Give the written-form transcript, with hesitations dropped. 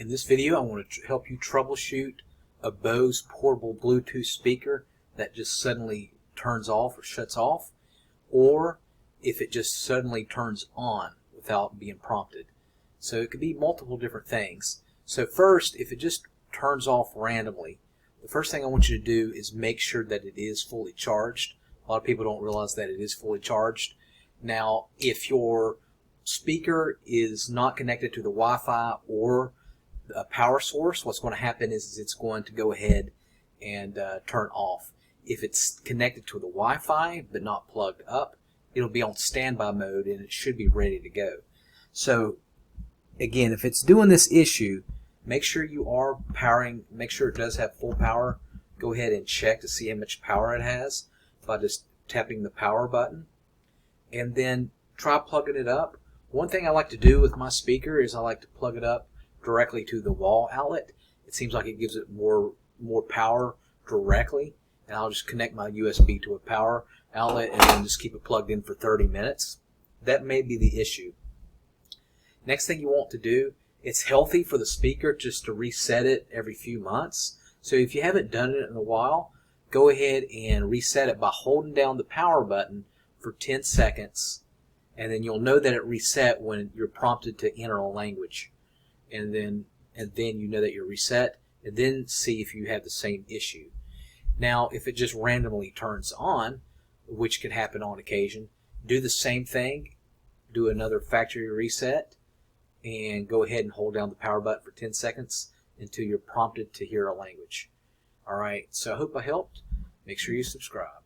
In this video, I want to help you troubleshoot a Bose portable Bluetooth speaker that just suddenly turns off or shuts off, or if it just suddenly turns on without being prompted. So it could be multiple different things. So first, if it just turns off randomly, the first thing I want you to do is make sure that it is fully charged. A lot of people don't realize that it is fully charged. Now, if your speaker is not connected to the Wi-Fi or a power source, what's going to happen is it's going to go ahead and turn off. If it's connected to the Wi-Fi but not plugged up, it'll be on standby mode and it should be ready to go. So again, if it's doing this issue, make sure you are powering, make sure it does have full power. Go ahead and check to see how much power it has by just tapping the power button, and then try plugging it up. One thing I like to do with my speaker is I like to plug it up directly to the wall outlet. It seems like it gives it more power directly, and I'll just connect my USB to a power outlet and then just keep it plugged in for 30 minutes. That may be the issue. Next thing you want to do, it's healthy for the speaker just to reset it every few months. So if you haven't done it in a while, go ahead and reset it by holding down the power button for 10 seconds, and then you'll know that it reset when you're prompted to enter a language. And then you know that you're reset, and then see if you have the same issue. Now, if it just randomly turns on, which can happen on occasion, do the same thing, do another factory reset, and go ahead and hold down the power button for 10 seconds until you're prompted to hear a language. Alright, so I hope I helped. Make sure you subscribe.